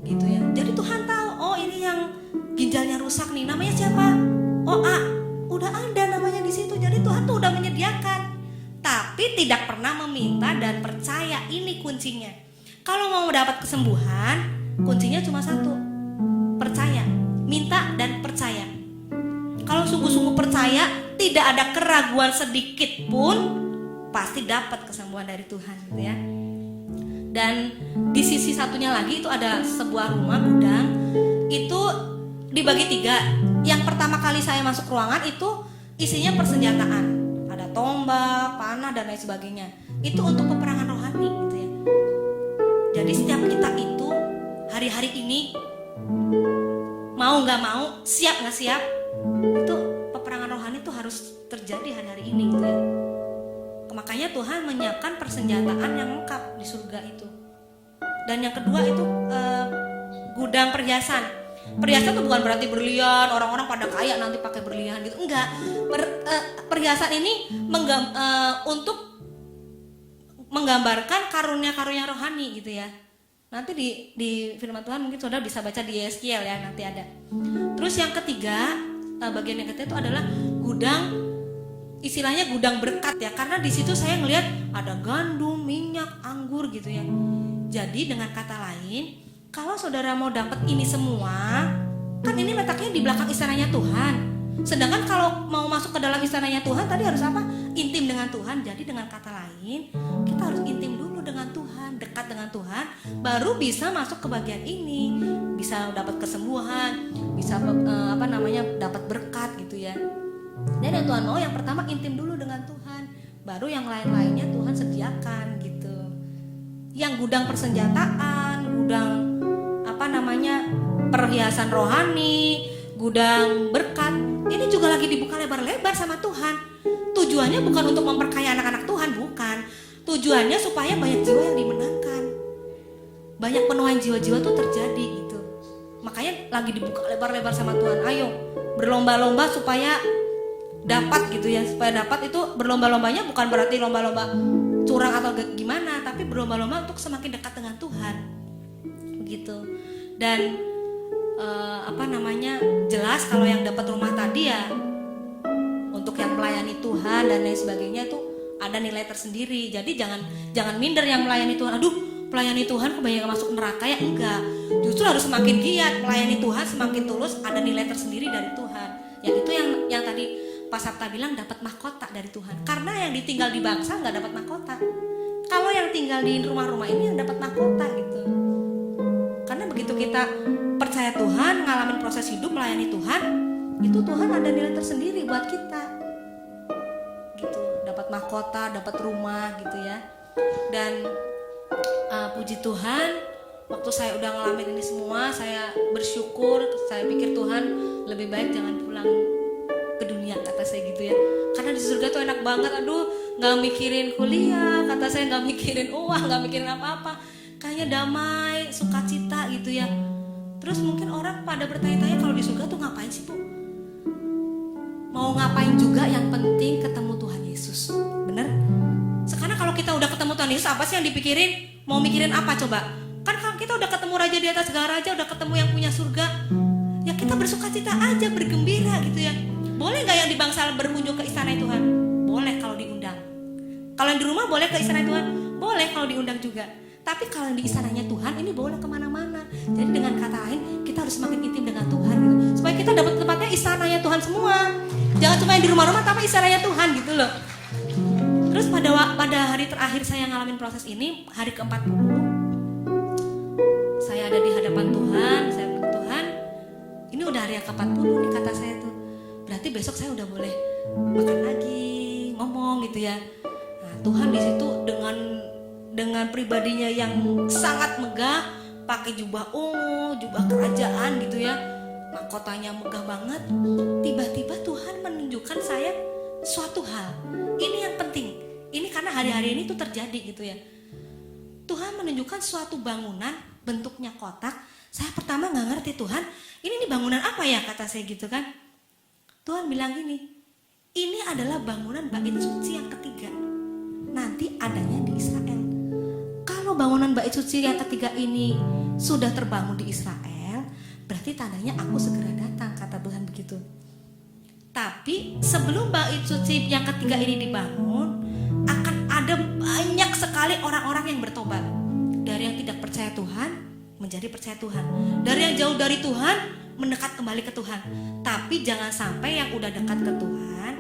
Gitu ya. Jadi Tuhan tahu, ini yang ginjalnya rusak nih, namanya siapa? A. Udah ada namanya di situ. Jadi Tuhan tuh udah menyediakan. Tapi tidak pernah meminta dan percaya, ini kuncinya. Kalau mau mendapat kesembuhan, kuncinya cuma satu. Percaya. Minta dan percaya. Kalau sungguh-sungguh percaya, tidak ada keraguan sedikit pun, pasti dapat kesembuhan dari Tuhan gitu ya. Dan di sisi satunya lagi itu ada sebuah rumah gudang. Itu dibagi 3. Yang pertama kali saya masuk ruangan itu isinya persenjataan. Ada tombak, panah dan lain sebagainya. Itu untuk peperangan rohani gitu ya. Jadi setiap kita itu hari-hari ini mau gak mau, siap gak siap, itu peperangan rohani itu harus terjadi hari-hari ini gitu ya. Makanya Tuhan menyiapkan persenjataan yang lengkap di surga itu. Dan yang kedua itu gudang perhiasan. Perhiasan itu bukan berarti berlian, orang-orang pada kaya nanti pakai berlian gitu. Enggak. Perhiasan ini untuk menggambarkan karunia-karunia rohani gitu ya. Nanti di firman Tuhan mungkin saudara bisa baca di Yeskiel ya, nanti ada. Terus yang ketiga, bagian yang ketiga itu adalah gudang, istilahnya gudang berkat ya, karena di situ saya ngelihat ada gandum, minyak, anggur gitu ya. Jadi dengan kata lain, kalau saudara mau dapat ini semua, kan ini letaknya di belakang istananya Tuhan. Sedangkan kalau mau masuk ke dalam istananya Tuhan, tadi harus apa? Intim dengan Tuhan. Jadi dengan kata lain, kita harus intim dulu dengan Tuhan, dekat dengan Tuhan, baru bisa masuk ke bagian ini, bisa dapat kesembuhan, bisa dapat berkat gitu ya. Dan yang Tuhan mau yang pertama intim dulu dengan Tuhan, baru yang lain-lainnya Tuhan sediakan gitu. Yang gudang persenjataan, gudang perhiasan rohani, gudang berkat, ini juga lagi dibuka lebar-lebar sama Tuhan. Tujuannya bukan untuk memperkaya anak-anak Tuhan, bukan. Tujuannya supaya banyak jiwa yang dimenangkan, banyak penuaian jiwa-jiwa tuh terjadi gitu. Makanya lagi dibuka lebar-lebar sama Tuhan. Ayo berlomba-lomba supaya dapat gitu ya, supaya dapat. Itu berlomba-lombanya bukan berarti lomba-lomba curang atau gimana, tapi berlomba-lomba untuk semakin dekat dengan Tuhan begitu. Dan jelas kalau yang dapat rumah tadi ya untuk yang melayani Tuhan dan lain sebagainya itu ada nilai tersendiri. Jadi jangan minder yang melayani Tuhan. Aduh, melayani Tuhan kebanyakan masuk neraka ya, enggak. Justru harus semakin giat melayani Tuhan, semakin tulus, ada nilai tersendiri dari Tuhan. Yang itu yang tadi Pak Sabta bilang dapat mahkota dari Tuhan. Karena yang ditinggal di bangsa nggak dapat mahkota. Kalau yang tinggal di rumah-rumah ini yang dapat mahkota gitu. Karena begitu kita percaya Tuhan, ngalamin proses hidup melayani Tuhan, itu Tuhan ada nilai tersendiri buat kita. Gitu, dapat mahkota, dapat rumah gitu ya. Dan puji Tuhan, waktu saya udah ngalamin ini semua, saya bersyukur, saya pikir Tuhan lebih baik jangan pulang ke dunia, kata saya gitu ya. Karena di surga tuh enak banget, aduh gak mikirin kuliah, kata saya gak mikirin uang, gak mikirin apa-apa. Kayaknya damai, sukacita gitu ya. Terus mungkin orang pada bertanya-tanya, kalau di surga tuh ngapain sih Bu? Mau ngapain juga, yang penting ketemu Tuhan Yesus. Bener? Sekarang kalau kita udah ketemu Tuhan Yesus, apa sih yang dipikirin? Mau mikirin apa coba? Kan kalau kita udah ketemu Raja di atas segala raja, udah ketemu yang punya surga, ya kita bersukacita aja, bergembira gitu ya. Boleh gak yang di Bangsal berkunjung ke istana Tuhan? Boleh kalau diundang. Kalau yang di rumah boleh ke istana Tuhan? Boleh kalau diundang juga. Tapi kalau yang di istananya Tuhan, ini boleh kemana-mana. Jadi dengan kata lain, kita harus semakin intim dengan Tuhan gitu. Supaya kita dapat tempatnya istananya Tuhan semua. Jangan cuma yang di rumah-rumah, tapi istananya Tuhan gitu loh. Terus pada hari terakhir saya ngalamin proses ini, hari ke-40, saya ada di hadapan Tuhan. Saya bilang, Tuhan, ini udah hari yang ke-40 nih kata saya tuh. Berarti besok saya udah boleh makan lagi, ngomong gitu ya. Nah, Tuhan di situ dengan pribadinya yang sangat megah, pakai jubah ungu, jubah kerajaan gitu ya, mahkotanya megah banget. Tiba-tiba Tuhan menunjukkan saya suatu hal. Ini yang penting. Ini karena hari-hari ini tuh terjadi gitu ya. Tuhan menunjukkan suatu bangunan bentuknya kotak. Saya pertama nggak ngerti, Tuhan, ini bangunan apa ya, kata saya gitu kan. Tuhan bilang gini, ini adalah bangunan bait suci yang ketiga. Nanti adanya di Israel. Kalau bangunan bait suci yang ketiga ini sudah terbangun di Israel, berarti tandanya aku segera datang, kata Tuhan begitu. Tapi sebelum bait suci yang ketiga ini dibangun, akan ada banyak sekali orang-orang yang bertobat. Dari yang tidak percaya Tuhan menjadi percaya Tuhan. Dari yang jauh dari Tuhan mendekat kembali ke Tuhan. Tapi jangan sampai yang udah dekat ke Tuhan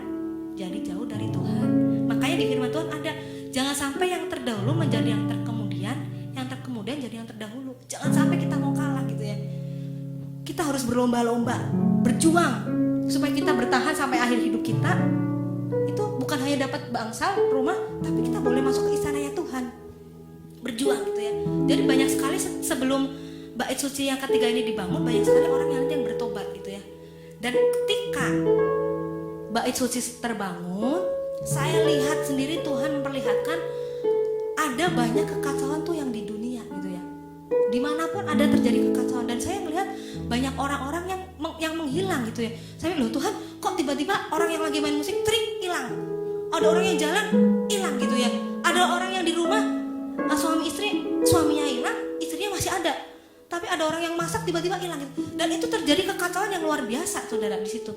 jadi jauh dari Tuhan. Makanya di firman Tuhan ada, jangan sampai yang terdahulu menjadi yang terkemudian, yang terkemudian jadi yang terdahulu. Jangan sampai kita mau kalah gitu ya. Kita harus berlomba-lomba, berjuang supaya kita bertahan sampai akhir hidup kita. Itu bukan hanya dapat bangsal rumah, tapi kita boleh masuk ke istananya Tuhan. Berjuang gitu ya. Jadi banyak sekali sebelum bait suci yang ketiga ini dibangun, banyak sekali orang yang bertobat gitu ya. Dan ketika bait suci terbangun, saya lihat sendiri Tuhan memperlihatkan ada banyak kekacauan tuh yang di dunia gitu ya. Dimanapun ada terjadi kekacauan, dan saya melihat banyak orang-orang yang menghilang gitu ya. Saya bilang, Tuhan, kok tiba-tiba orang yang lagi main musik trik hilang, ada orang yang jalan hilang gitu ya, ada orang yang di rumah suami istri, suaminya hilang, istrinya masih ada, tapi ada orang yang masak tiba-tiba hilang gitu. Dan itu terjadi kekacauan yang luar biasa saudara di situ.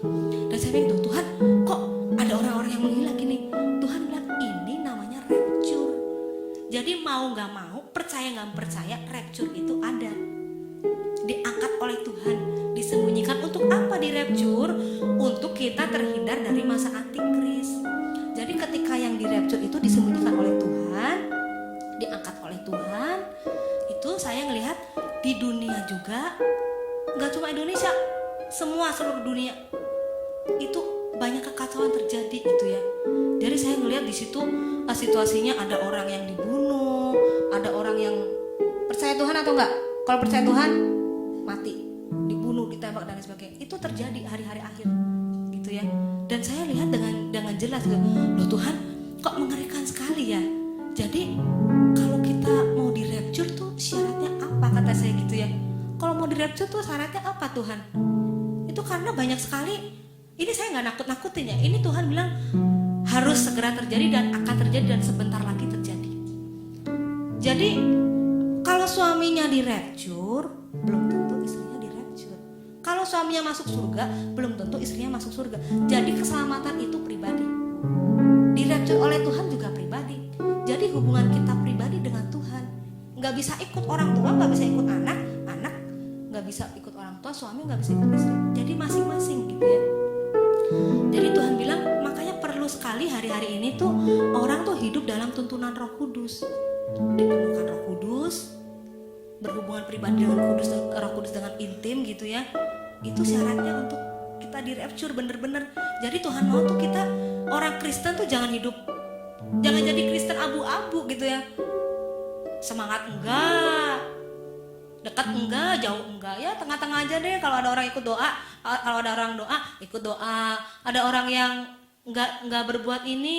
Dan saya bilang, Tuhan, kok ada orang-orang yang menghilang gini? Tuhan bilang, ini namanya rapture. Jadi mau nggak mau, percaya nggak percaya, rapture itu ada, diangkat oleh Tuhan, disembunyikan. Untuk apa di rapture? Untuk kita terhindar dari masa antikris. Jadi ketika yang di rapture itu disembunyikan oleh Tuhan, diangkat oleh Tuhan, itu saya ngelihat di dunia juga, nggak cuma Indonesia, seluruh dunia itu banyak kekacauan terjadi gitu ya. Jadi saya ngelihat di situ situasinya ada orang yang dibunuh, ada orang yang percaya Tuhan atau enggak. Kalau percaya Tuhan mati, dibunuh, ditembak dan sebagainya. Itu terjadi hari-hari akhir gitu ya. Dan saya lihat dengan jelas gitu, loh Tuhan, kok mengerikan sekali ya. Jadi kalau kita mau di rapture tuh syaratnya apa, kata saya gitu ya. Kalau mau di rapture tuh syaratnya apa Tuhan? Itu karena banyak sekali, ini saya nggak nakut-nakutin ya. Ini Tuhan bilang harus segera terjadi dan akan terjadi dan sebentar lagi terjadi. Jadi kalau suaminya di rapture, belum tentu istrinya di rapture. Kalau suaminya masuk surga, belum tentu istrinya masuk surga. Jadi keselamatan itu pribadi. Di rapture oleh Tuhan juga pribadi. Jadi hubungan kita pribadi dengan Tuhan. Nggak bisa ikut orang tua, nggak bisa ikut anak nggak bisa ikut orang tua, suami nggak bisa ikut istri. Jadi masing-masing gitu ya. Jadi Tuhan bilang, makanya perlu sekali hari-hari ini tuh orang tuh hidup dalam tuntunan Roh Kudus. Dipenuhkan Roh Kudus, berhubungan pribadi dengan Roh Kudus dengan intim gitu ya. Itu syaratnya untuk kita di rapture bener-bener. Jadi Tuhan mau tuh kita orang Kristen tuh jangan jadi Kristen abu-abu gitu ya. Semangat enggak, dekat enggak, jauh enggak, ya tengah-tengah aja deh. Kalau ada orang ikut doa, kalau ada orang doa ikut doa, ada orang yang enggak berbuat ini